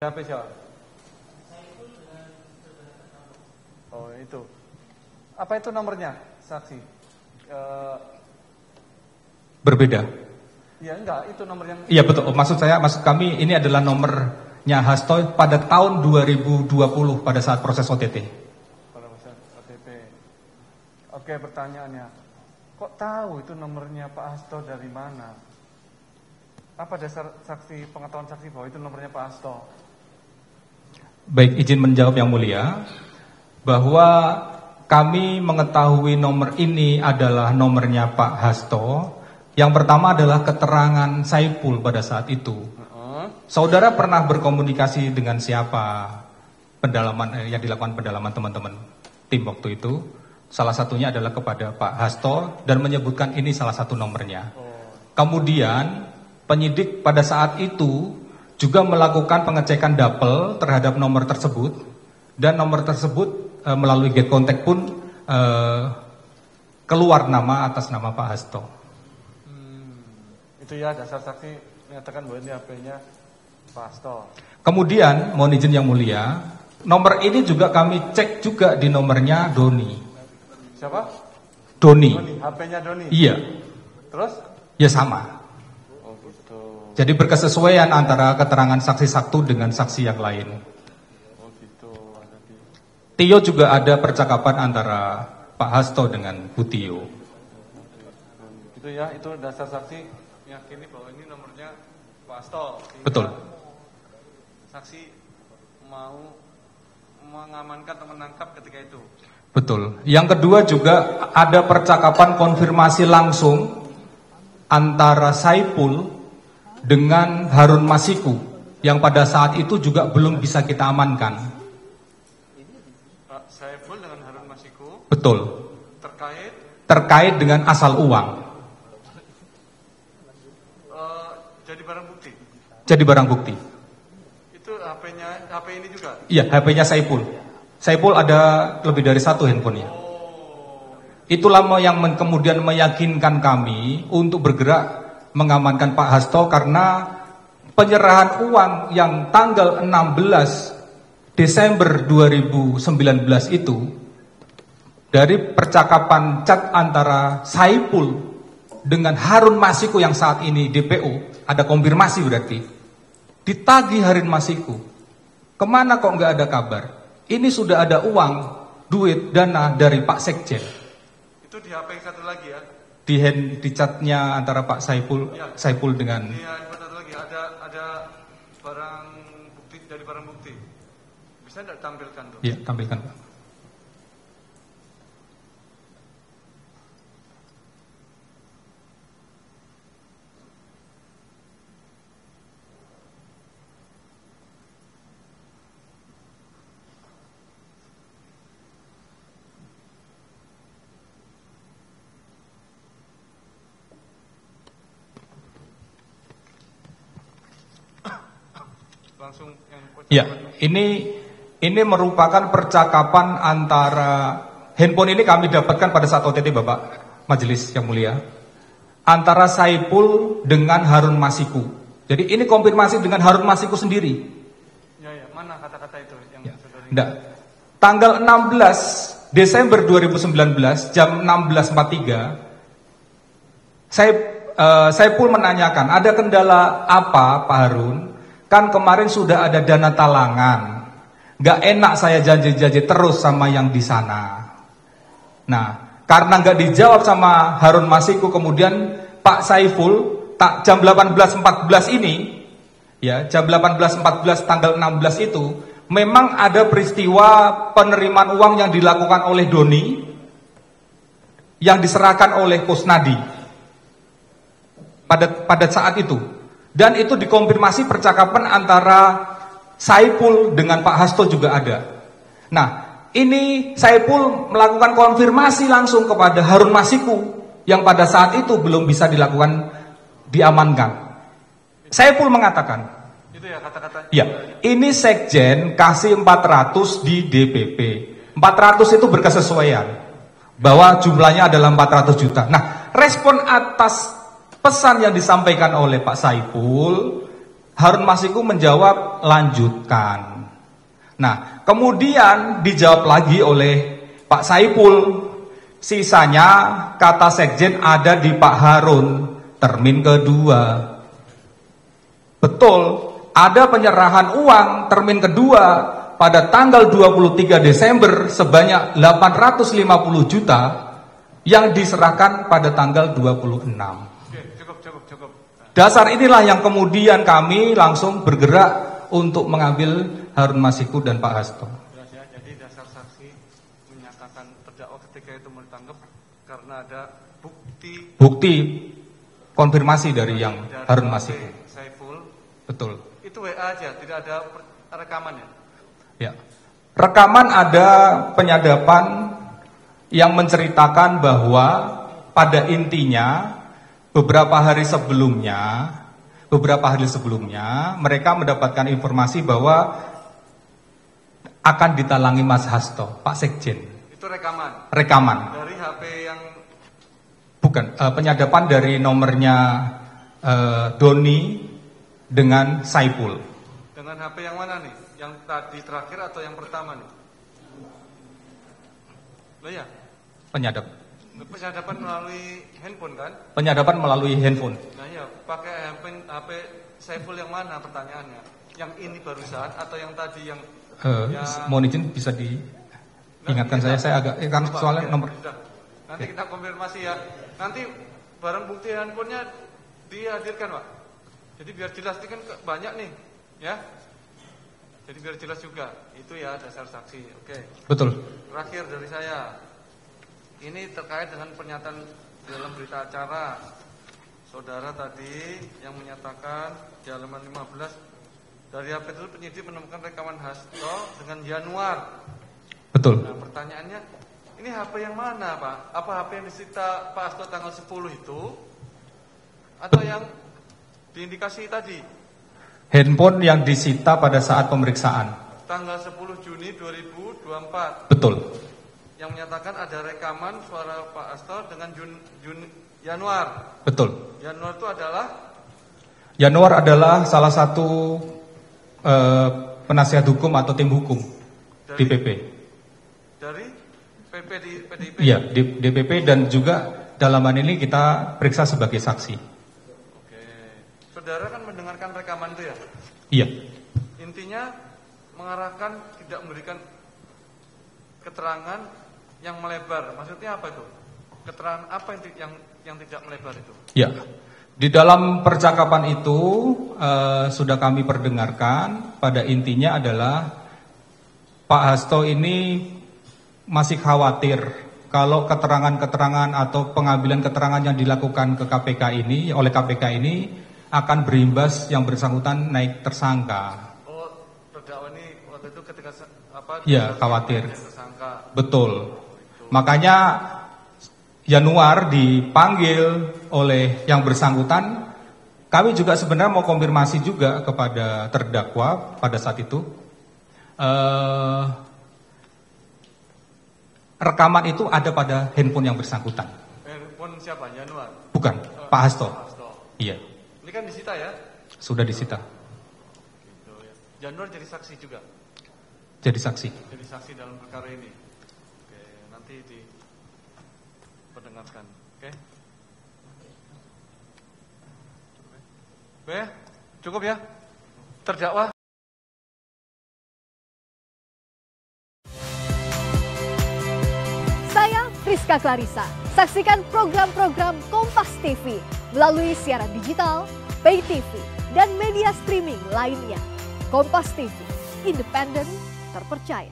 HP siapa? Oh itu. Apa itu nomornya saksi? Berbeda. Ya enggak, itu nomor yang. Iya betul. Maksud kami ini adalah nomornya Hasto pada tahun 2020 pada saat proses OTT. Pada proses OTT. Oke, pertanyaannya, kok tahu itu nomornya Pak Hasto dari mana? Apa dasar saksi pengetahuan saksi bahwa itu nomornya Pak Hasto? Baik, izin menjawab yang mulia, bahwa kami mengetahui nomor ini adalah nomornya Pak Hasto. Yang pertama adalah keterangan Saipul pada saat itu. Saudara pernah berkomunikasi dengan siapa pendalaman yang dilakukan pendalaman teman-teman tim waktu itu? Salah satunya adalah kepada Pak Hasto dan menyebutkan ini salah satu nomornya. Kemudian penyidik pada saat itu juga melakukan pengecekan dapel terhadap nomor tersebut, dan nomor tersebut melalui get contact pun keluar nama atas nama Pak Hasto. Itu ya dasar saksi menyatakan bahwa ini HP-nya Pak Hasto. Kemudian mohon izin yang mulia, nomor ini juga kami cek juga di nomornya Doni. Siapa? Doni. HP-nya Doni. Iya. Terus? Ya sama. Jadi berkesesuaian antara keterangan saksi satu dengan saksi yang lain. Oh gitu. Tio juga ada percakapan antara Pak Hasto dengan Bu Tio. Gitu ya, itu dasar saksi meyakini bahwa ini nomornya Pak Hasto. Betul. Saksi mau mengamankan atau menangkap ketika itu. Betul. Yang kedua juga ada percakapan konfirmasi langsung antara Saipul dengan Harun Masiku yang pada saat itu juga belum bisa kita amankan. Pak Saipul dengan Harun Masiku. Betul. Terkait dengan asal uang. Jadi barang bukti. Jadi barang bukti. Itu HP ini juga. Iya, HP-nya Saipul. Saipul ada lebih dari satu handphonenya. Itulah yang kemudian meyakinkan kami untuk bergerak mengamankan Pak Hasto, karena penyerahan uang yang tanggal 16 Desember 2019 itu dari percakapan chat antara Saipul dengan Harun Masiku yang saat ini DPO, ada konfirmasi berarti ditagih Harun Masiku, kemana kok nggak ada kabar, ini sudah ada uang, duit, dana dari Pak Sekjen. Itu di HP satu lagi ya? Di chatnya antara Pak Saipul, ya. Saipul dengan. Iya, satu lagi ada barang bukti, dari barang bukti. Bisa tidak tampilkan tuh? Iya, tampilkan Pak. Langsung yang ya, ini merupakan percakapan antara handphone ini kami dapatkan pada saat OTT Bapak Majelis yang mulia, antara Saipul dengan Harun Masiku. Jadi ini konfirmasi dengan Harun Masiku sendiri. Ya, mana kata-kata itu yang ya. Enggak. Tanggal 16 Desember 2019 jam 16.43 Saipul menanyakan, ada kendala apa Pak Harun? Kan kemarin sudah ada dana talangan, nggak enak saya janji-janji terus sama yang di sana. Nah, karena nggak dijawab sama Harun Masiku, kemudian Pak Saiful jam 18.14 ini, ya jam 18.14 tanggal 16 itu, memang ada peristiwa penerimaan uang yang dilakukan oleh Doni, yang diserahkan oleh Kusnadi pada saat itu. Dan itu dikonfirmasi percakapan antara Saipul dengan Pak Hasto juga ada. Nah, ini Saipul melakukan konfirmasi langsung kepada Harun Masiku yang pada saat itu belum bisa dilakukan diamankan. Saipul mengatakan, itu ya kata-kata. Ya, ini Sekjen kasih 400 di DPP. 400 itu berkesesuaian bahwa jumlahnya adalah 400 juta. Nah, respon atas pesan yang disampaikan oleh Pak Saipul, Harun Masiku menjawab, lanjutkan. Nah, kemudian dijawab lagi oleh Pak Saiful, sisanya kata sekjen ada di Pak Harun, termin kedua. Betul, ada penyerahan uang termin kedua pada tanggal 23 Desember sebanyak 850 juta yang diserahkan pada tanggal 26. Cukup. Dasar inilah yang kemudian kami langsung bergerak untuk mengambil Harun Masiku dan Pak Hasto. Ya, jadi dasar saksi menyatakan terdakwa ketika itu mau ditangkap karena ada bukti konfirmasi dari yang Harun Masiku. Saiful. Betul. Itu WA aja, tidak ada rekaman ya? Ya. Rekaman ada penyadapan yang menceritakan bahwa pada intinya beberapa hari sebelumnya mereka mendapatkan informasi bahwa akan ditalangi Mas Hasto, Pak Sekjen. Itu rekaman. Dari HP yang bukan penyadapan dari nomornya Doni dengan Saiful. Dengan HP yang mana nih? Yang tadi terakhir atau yang pertama nih? Loh ya? Penyadapan melalui handphone kan? Penyadapan melalui handphone. Nah iya, pakai HP Saiful yang mana pertanyaannya? Yang ini barusan atau yang tadi yang mohon izin bisa diingatkan saya agak kan soalnya nomor. Nanti kita konfirmasi ya. Nanti barang bukti handphonenya dihadirkan, Pak. Jadi biar jelas, ini kan banyak nih, ya. Jadi biar jelas juga. Itu ya dasar saksi. Oke. Betul. Terakhir dari saya. Ini terkait dengan pernyataan dalam berita acara. Saudara tadi yang menyatakan di halaman 15 dari HP itu penyidik menemukan rekaman Hasto dengan Januar. Betul. Nah, pertanyaannya, ini HP yang mana, Pak? Apa HP yang disita Pak Hasto tanggal 10 itu? Atau yang diindikasi tadi? Handphone yang disita pada saat pemeriksaan. Tanggal 10 Juni 2024. Betul. Yang menyatakan ada rekaman suara Pak Hasto dengan Januar. Betul. Januar itu adalah? Januar adalah salah satu penasihat hukum atau tim hukum di PP. Dari PP di PDIP? Iya, di DPP dan juga dalaman ini kita periksa sebagai saksi. Oke. Saudara kan mendengarkan rekaman itu ya? Iya. Intinya mengarahkan tidak memberikan keterangan yang melebar. Maksudnya apa itu? Keterangan apa yang tidak melebar itu? Ya, di dalam percakapan itu sudah kami perdengarkan. Pada intinya adalah Pak Hasto ini masih khawatir kalau keterangan-keterangan atau pengambilan keterangan yang dilakukan ke KPK ini oleh KPK ini akan berimbas yang bersangkutan naik tersangka. Oh, terdakwa ini waktu itu ketika ya, khawatir. Tersangka. Betul. Makanya Januar dipanggil oleh yang bersangkutan. Kami juga sebenarnya mau konfirmasi juga kepada terdakwa pada saat itu. Rekaman itu ada pada handphone yang bersangkutan. Handphone siapa? Januar? Bukan, Pak Hasto. Iya. Ini kan disita ya? Sudah disita. Gitu, ya. Januar jadi saksi juga? Jadi saksi. Jadi saksi dalam perkara ini. Oke, nanti diperdengarkan. Oke. Oke, cukup ya? Terdakwa. Saya Friska Clarissa. Saksikan program-program Kompas TV melalui siaran digital, pay TV, dan media streaming lainnya. Kompas TV, independen, terpercaya.